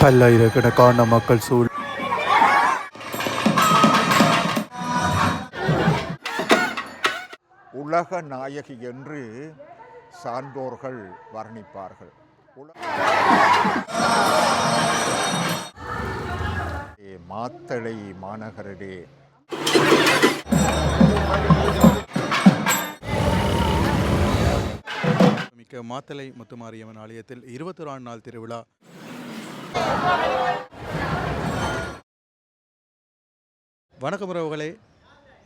பல்லாயிரக்கணக்கான மக்கள் உலக நாயகி என்று சான்றோர்கள் வர்ணிப்பார்கள். மாத்தளை மாநகரிலே மிக்க மாத்தளை முத்துமாரியம்மன் ஆலயத்தில் 21 நாள் திருவிழா. வணக்கம் உறவுகளே,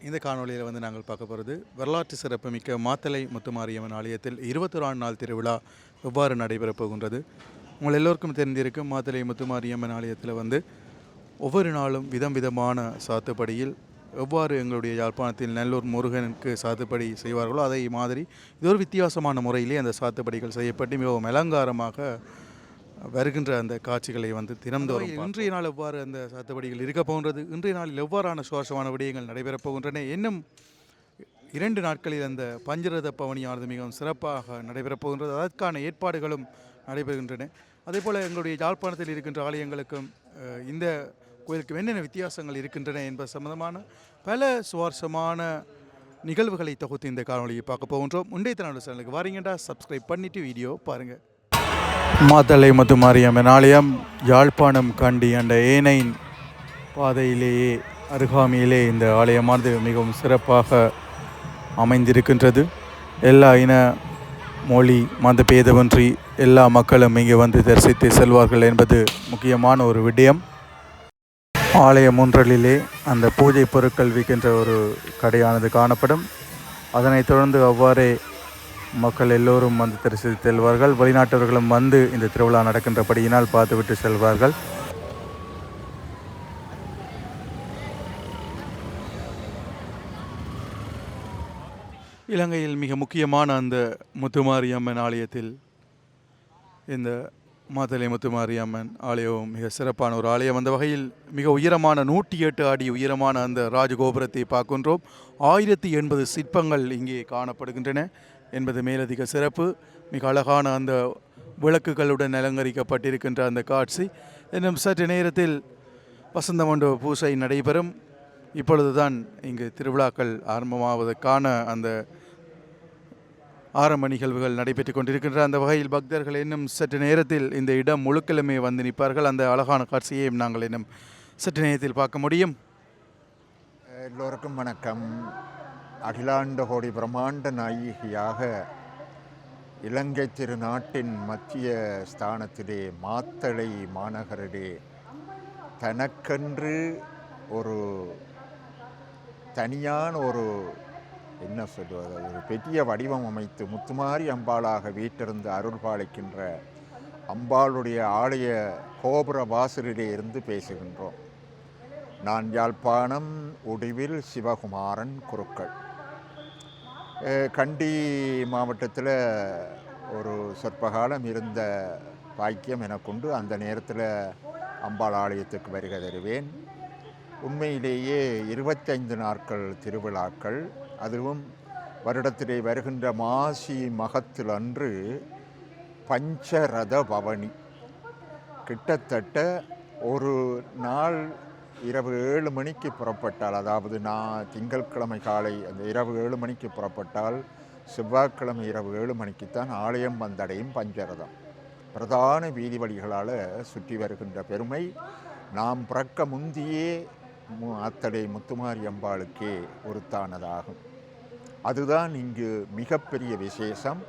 இந்த காணொலியில் நாங்கள் பார்க்க போகிறது வரலாற்று சிறப்புமிக்க மாத்தளை முத்துமாரியம்மன் ஆலயத்தில் 21 நாள் திருவிழா எவ்வாறு நடைபெறப் போகின்றது. உங்கள் எல்லோருக்கும் தெரிந்திருக்கும் மாத்தளை முத்துமாரியம்மன் ஆலயத்தில் ஒவ்வொரு நாளும் விதமான சாத்துப்படியில் எவ்வாறு எங்களுடைய யாழ்ப்பாணத்தில் நல்லூர் முருகனுக்கு சாத்துப்படி செய்வார்களோ அதே மாதிரி இது ஒரு வித்தியாசமான முறையிலே அந்த சாத்துப்படிகள் செய்யப்பட்டு மிகவும் அலங்காரமாக வருகின்ற அந்த காட்சிகளை தினந்தோறும் இன்றைய நாள் எவ்வாறு அந்த சாத்துப்படிகள் இருக்க போகின்றது, இன்றைய நாளில் எவ்வாறான சுவாரஸ்யமான விடயங்கள் நடைபெறப் போகின்றன, இன்னும் 2 நாட்களில் அந்த பஞ்சரத பவனியானது மிகவும் சிறப்பாக நடைபெறப் போகின்றது. அதற்கான ஏற்பாடுகளும் நடைபெறுகின்றன. அதே போல் எங்களுடைய யாழ்ப்பாணத்தில் இருக்கின்ற ஆலயங்களுக்கும் இந்த கோயிலுக்கு என்னென்ன வித்தியாசங்கள் இருக்கின்றன என்பது சம்பந்தமான பல சுவாரஸ்யமான நிகழ்வுகளை தொகுத்து இந்த காணொலியை பார்க்க போகின்றோம். முந்தைய தன்னோட சேனலுக்கு வாரீங்கண்டா சப்ஸ்கிரைப் பண்ணிவிட்டு வீடியோ பாருங்கள். மாத்தளை முத்துமாரியம்மன் ஆலயம் யாழ்ப்பாணம் கண்டி அந்த ஏனையின் பாதையிலேயே அருகாமையிலே இந்த ஆலயமானது மிகவும் சிறப்பாக அமைந்திருக்கின்றது. எல்லா இன மொழி மத பேதமின்றி எல்லா மக்களும் இங்கே தரிசித்து செல்வார்கள் என்பது முக்கியமான ஒரு விடயம். ஆலய முன்றலிலே அந்த பூஜை பொருட்கள் விற்கின்ற ஒரு கடையானது காணப்படும். அதனைத் தொடர்ந்து அவ்வாறே மக்கள் எல்லோரும் தரிசித்து செல்வார்கள். வெளிநாட்டவர்களும் இந்த திருவிழா நடக்கின்றபடியினால் பார்த்துவிட்டு செல்வார்கள். இலங்கையில் மிக முக்கியமான அந்த முத்துமாரியம்மன் ஆலயத்தில் இந்த மாத்தளை முத்துமாரியம்மன் ஆலயம் மிக சிறப்பான ஒரு ஆலயம். அந்த வகையில் மிக உயரமான 108 அடி உயரமான அந்த ராஜகோபுரத்தை பார்க்கின்றோம். 1080 சிற்பங்கள் இங்கே காணப்படுகின்றன என்பது மேலதிக சிறப்பு. மிக அழகான அந்த விளக்குகளுடன் அலங்கரிக்கப்பட்டிருக்கின்ற அந்த காட்சி. இன்னும் சற்று நேரத்தில் வசந்த மண்டப பூசை நடைபெறும். இப்பொழுதுதான் இங்கு திருவிழாக்கள் ஆரம்பமாவதற்கான அந்த ஆரம்ப நிகழ்வுகள் நடைபெற்று கொண்டிருக்கின்ற அந்த வகையில் பக்தர்கள் இன்னும் சற்று நேரத்தில் இந்த இடம் முழுக்கிழமை நிற்பார்கள். அந்த அழகான காட்சியையும் நாங்கள் இன்னும் சற்று நேரத்தில் பார்க்க முடியும். எல்லோருக்கும் வணக்கம். அகிலாண்ட கோடி பிரம்மாண்ட நாயகியாக இலங்கை திருநாட்டின் மத்திய ஸ்தானத்திலே மாத்தளை மாநகரிலே தனக்கென்று ஒரு தனியான ஒரு என்ன சொல்வது, ஒரு பெரிய வடிவம் அமைத்து முத்துமாரி அம்பாளாக வீட்டிருந்து அருள் பாலிக்கின்ற அம்பாளுடைய ஆலய கோபுர வாசலிலே இருந்து பேசுகின்றோம். நான் யாழ்ப்பாணம் உடுவில் சிவகுமாரன் குருக்கள். கண்டி மாவட்டத்தில் ஒரு சொற்பகாலம் இருந்த பாக்கியம் எனக்குண்டு. அந்த நேரத்தில் அம்பாள் ஆலயத்துக்கு வருகை தருவேன். உண்மையிலேயே 25 நாட்கள் திருவிழாக்கள், அதுவும் வருடத்திலே வருகின்ற மாசி மகத்தில் அன்று பஞ்சரத பவனி. கிட்டத்தட்ட ஒரு நாள் இரவு 7 மணிக்கு புறப்பட்டால், அதாவது நான் திங்கட்கிழமை காலை அந்த இரவு 7 மணிக்கு புறப்பட்டால் செவ்வாய்க்கிழமை இரவு 7 மணிக்குத்தான் ஆலயம் வந்தடையும் பஞ்சரதம். பிரதான வீதி வழிகளால் சுற்றி வருகின்ற பெருமை நாம் பிறக்க முந்தியே மாத்தளை முத்துமாரி அம்பாளுக்கே உரித்தானதாகும். அதுதான் இங்கு மிகப்பெரிய விசேஷம்.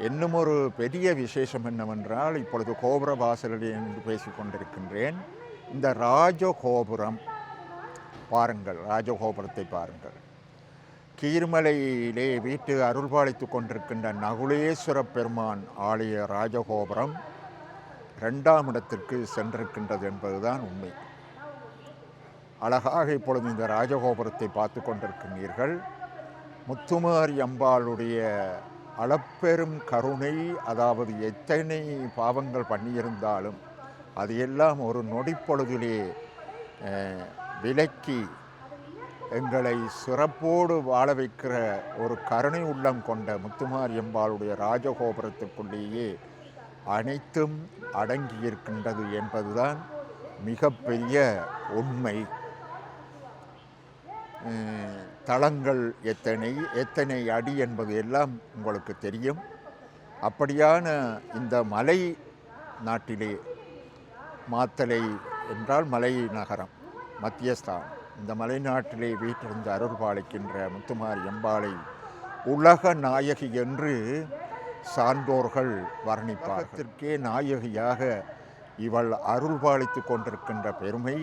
இன்னும் ஒரு பெரிய விசேஷம் என்னவென்றால், இப்பொழுது கோபுர வாசலில் என்று பேசிக்கொண்டிருக்கின்றேன். இந்த ராஜகோபுரம் பாருங்கள், ராஜகோபுரத்தை பாருங்கள். கீர்மலையிலே வீட்டு அருள்பாலித்து கொண்டிருக்கின்ற நகுலேஸ்வர பெருமான் ஆலய ராஜகோபுரம் 2ஆம் இடத்திற்கு சென்றிருக்கின்றது என்பதுதான் உண்மை. அழகாக இப்பொழுது இந்த ராஜகோபுரத்தை பார்த்து கொண்டிருக்கின்றீர்கள். முத்துமாரி அம்பாளுடைய அளப்பெரும் கருணை, அதாவது எத்தனை பாவங்கள் பண்ணியிருந்தாலும் அதையெல்லாம் ஒரு நொடிப்பொழுதிலே விலக்கி எங்களை சிறப்போடு வாழ வைக்கிற ஒரு கருணை உள்ளம் கொண்ட முத்துமாரி அம்பாளுடைய ராஜகோபுரத்துக்குள்ளேயே அனைத்தும் அடங்கியிருக்கின்றது என்பதுதான் மிகப்பெரிய உண்மை. தளங்கள் எத்தனை அடி என்பது எல்லாம் உங்களுக்கு தெரியும். அப்படியான இந்த மலை நாட்டிலே, மாத்தளை என்றால் மலை நகரம், மத்தியஸ்தான், இந்த மலை நாட்டிலே வீட்டிலிருந்து அருள் பாலிக்கின்ற முத்துமாரி அம்பாளை உலக நாயகி என்று சான்றோர்கள் வர்ணிப்பார்த்திற்கே நாயகியாக இவள் அருள் பாலித்து கொண்டிருக்கின்ற பெருமை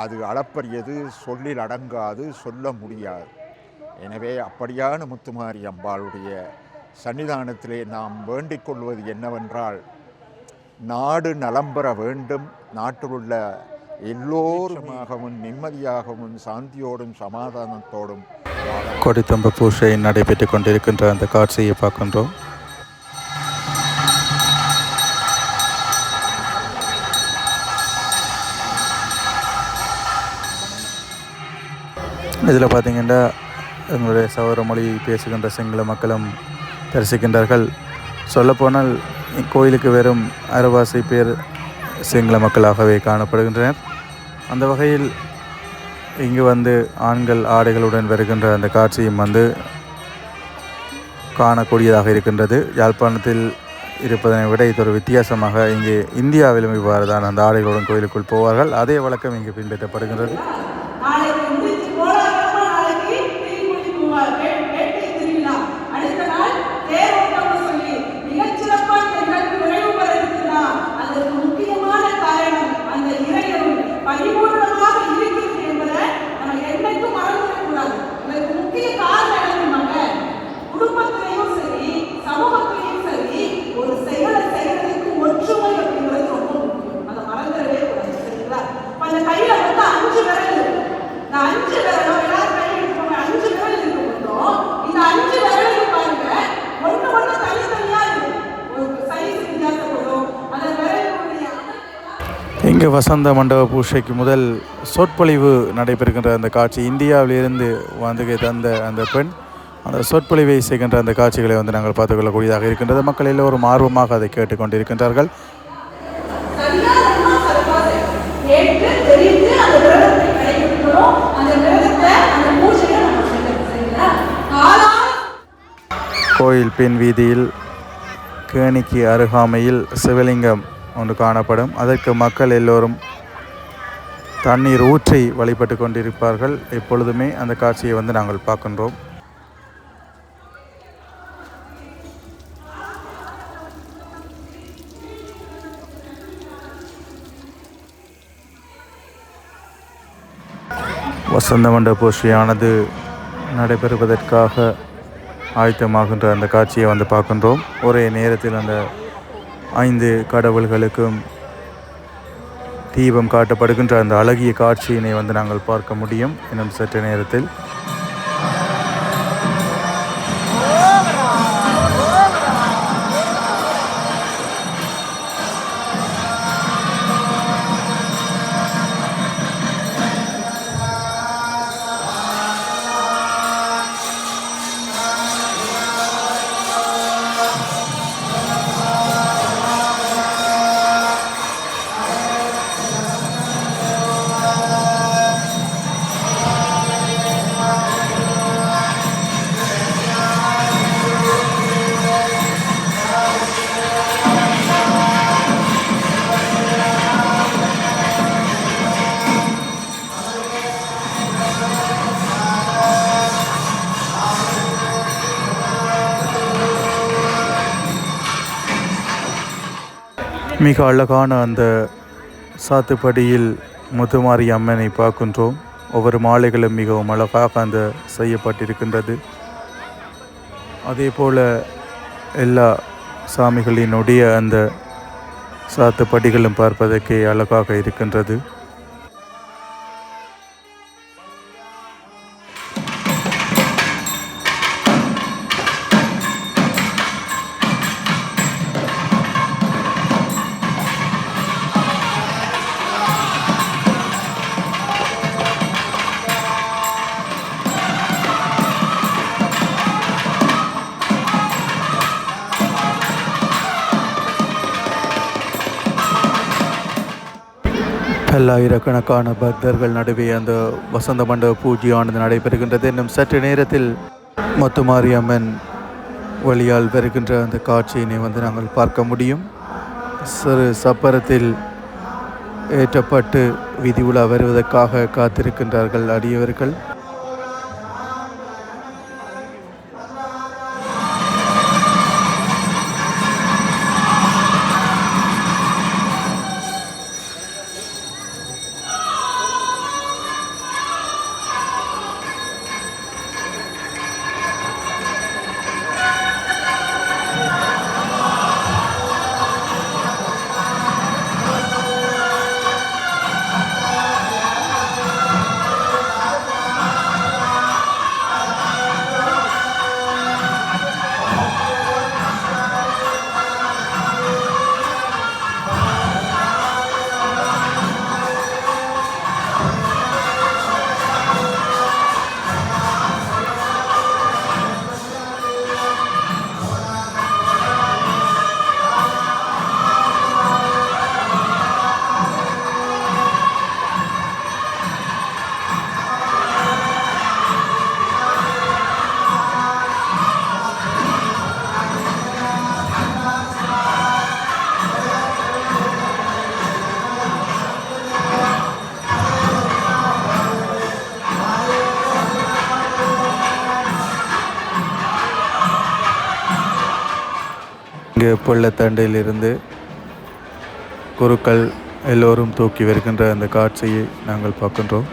அது அளப்பரியது, சொல்லில் அடங்காது, சொல்ல முடியாது. எனவே அப்படியான முத்துமாரி அம்பாளுடைய சன்னிதானத்திலே நாம் வேண்டிக் கொள்வது என்னவென்றால், நாடு நலம் பெற வேண்டும், நாட்டிலுள்ள எல்லோருமாகவும் நிம்மதியாகவும் சாந்தியோடும் சமாதானத்தோடும் கொடித்தம்ப பூஜை நடைபெற்று கொண்டிருக்கின்ற அந்த காட்சியை பார்க்கின்றோம். இதில் பார்த்திங்கன்னா எங்களுடைய சௌர மொழி பேசுகின்ற சிங்கள மக்களும் தரிசிக்கின்றார்கள். சொல்லப்போனால் கோயிலுக்கு வெறும் அரைவாசி பேர் சிங்கள மக்களாகவே காணப்படுகின்றனர். அந்த வகையில் இங்கு வந்து ஆண்கள் ஆடைகளுடன் வருகின்ற அந்த காட்சியும் காணக்கூடியதாக இருக்கின்றது. யாழ்ப்பாணத்தில் இருப்பதனை விட இது ஒரு வித்தியாசமாக இங்கே இந்தியாவிலும் இவ்வாறு தான் அந்த ஆடைகளுடன் கோயிலுக்குள் போவார்கள். அதே வழக்கம் இங்கு பின்பற்றப்படுகின்றது. இங்கே வசந்த மண்டப பூஜைக்கு முதல் சொற்பொழிவு நடைபெறுகின்ற அந்த காட்சி, இந்தியாவிலிருந்து வந்து தந்த அந்த பெண் அந்த சொற்பொழிவை செய்கின்ற அந்த காட்சிகளை நாங்கள் பார்த்துக்கொள்ளக்கூடியதாக இருக்கின்றது. மக்கள் எல்லோரும் ஆர்வமாக அதை கேட்டுக்கொண்டிருக்கின்றார்கள். கோயில் பின் வீதியில் கேணிக்கு அருகாமையில் சிவலிங்கம் ஒன்று காணப்படும். அதற்கு மக்கள் எல்லோரும் தண்ணீர் ஊற்றி வழிபட்டு கொண்டிருப்பார்கள். எப்பொழுதுமே அந்த காட்சியை நாங்கள் பார்க்கின்றோம். வசந்த மண்டப பூஜையானது நடைபெறுவதற்காக ஆயத்தமாகின்ற அந்த காட்சியை பார்க்கின்றோம். ஒரே நேரத்தில் அந்த 5 கடவுள்களுக்கும் தீபம் காட்டப்படுகின்ற அந்த அழகிய காட்சியினை நாங்கள் பார்க்க முடியும் இன்னும் சற்று நேரத்தில். மிக அழகான அந்த சாத்துப்படியில் முத்துமாரி அம்மனை பார்க்கின்றோம். ஒவ்வொரு மாலைகளும் மிகவும் அழகாக அந்த செய்யப்பட்டிருக்கின்றது. அதே போல் எல்லா சாமிகளினுடைய அந்த சாத்துப்படிகளும் பார்ப்பதற்கே அழகாக இருக்கின்றது. பல்லாயிரக்கணக்கான பக்தர்கள் நடுவே அந்த வசந்த மண்டப பூஜையானது நடைபெறுகின்றது. இன்னும் சற்று நேரத்தில் முத்துமாரியம்மன் வழியால் வருகின்ற அந்த காட்சியினை நாங்கள் பார்க்க முடியும். சிறு சப்பரத்தில் ஏற்றப்பட்டு வீதி உலா வருவதற்காக காத்திருக்கின்றார்கள் அடியவர்கள். இங்கு பள்ளத்தண்டையிலிருந்து குருக்கள் எல்லோரும் தூக்கி வருகின்ற அந்த காட்சியை நாங்கள் பார்க்கின்றோம்.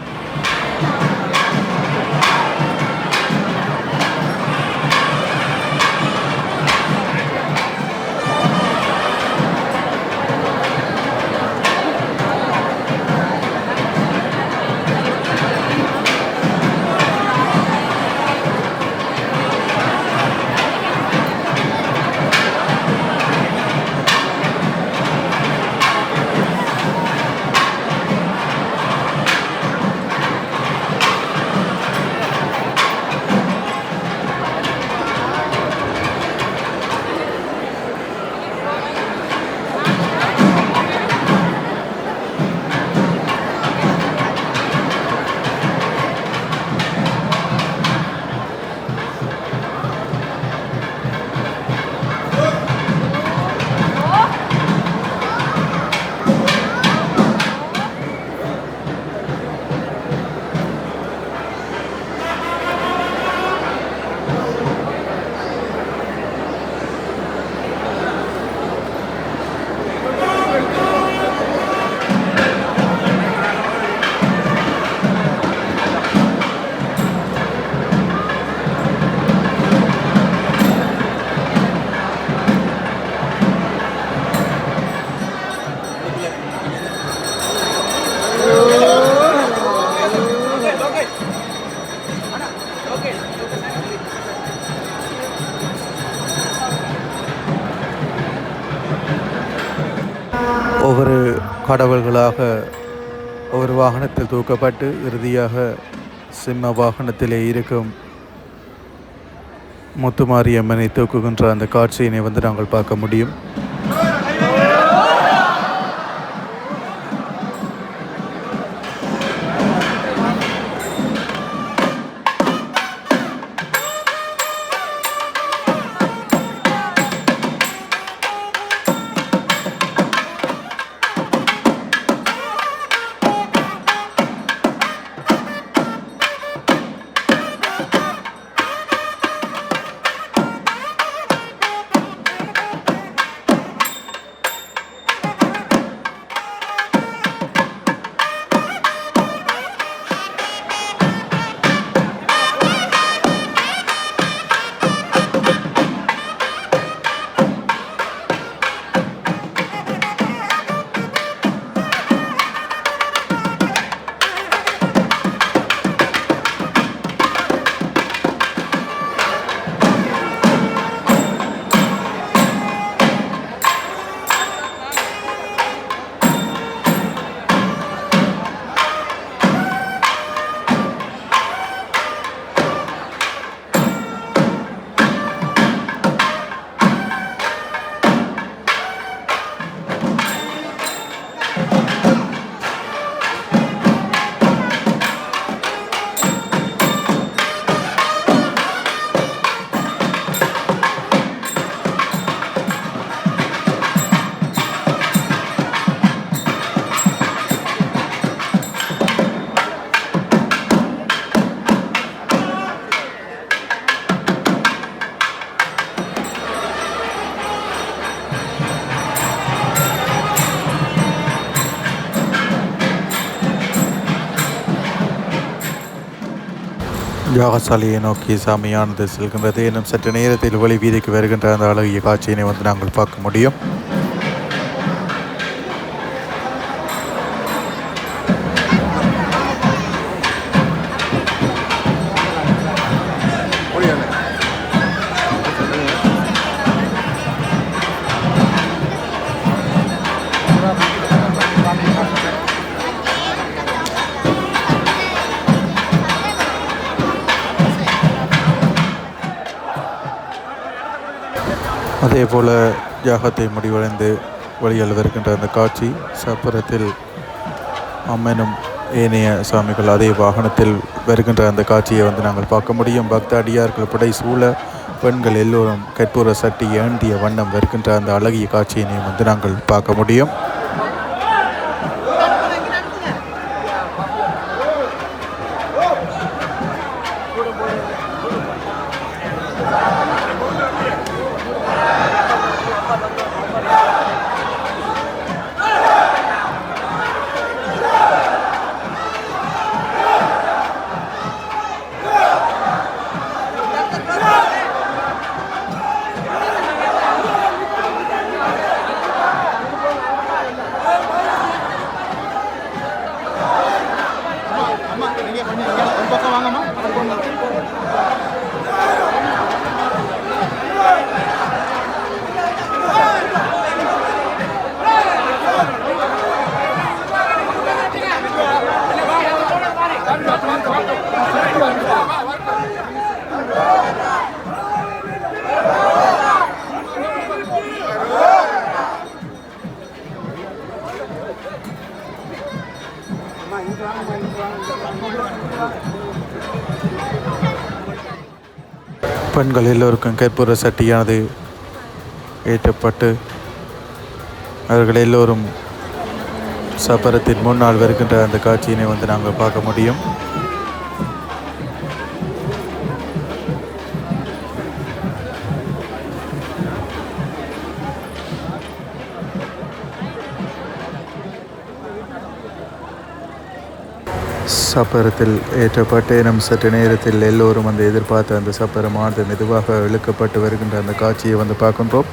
ஒவ்வொரு கடவுள்களாக ஒவ்வொரு வாகனத்தில் தூக்கப்பட்டு இறுதியாக சிம்ம வாகனத்திலே இருக்கும் முத்துமாரியம்மனை தூக்குகின்ற அந்த காட்சியினை நாங்கள் பார்க்க முடியும். யாகசாலையை நோக்கி சாமியானது செல்கின்றது. இன்னும் சற்று நேரத்தில் ஒளி வீதிக்கு வருகின்ற அந்த அழகிய காட்சியினை வந்து நாங்கள் பார்க்க முடியும். அதே போல் யாகத்தை முடிவடைந்து வழியில் வருகின்ற அந்த காட்சி சப்பரத்தில் அம்மனும் ஏனைய சாமிகள் அதே வாகனத்தில் வருகின்ற அந்த காட்சியை வந்து நாங்கள் பார்க்க முடியும். பக்த அடியார்கள் புடை சூழ பெண்கள் எல்லோரும் கற்பூர சட்டி ஏந்திய வண்ணம் வருகின்ற அந்த அழகிய காட்சியினையும் வந்து நாங்கள் பார்க்க முடியும். பெண்கள் எல்லோருக்கும் கற்பூர சட்டியானது ஏற்றப்பட்டு அவர்கள் எல்லோரும் சப்பரத்தின் முன்னால் வருகின்ற அந்த காட்சியினை வந்து நாங்கள் பார்க்க முடியும். சப்பரத்தில் ஏற்றப்பட்டு நம் சற்று நேரத்தில் எல்லோரும் வந்து எதிர்பார்த்த அந்த சப்பரமானது மெதுவாக இழுக்கப்பட்டு வருகின்ற அந்த காட்சியை வந்து பார்க்கின்றோம்.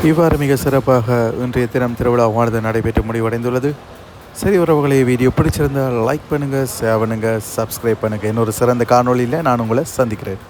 இவ்வாறு மிக சிறப்பாக இன்றைய தினம் திருவிழாவானது நடைபெற்று முடிவடைந்துள்ளது. சரி உறவுகளை, வீடியோ பிடிச்சிருந்தால் லைக் பண்ணுங்கள், ஷேர் பண்ணுங்கள், சப்ஸ்கிரைப் பண்ணுங்கள். இன்னொரு சிறந்த காணொளியில் நான் உங்களை சந்திக்கிறேன்.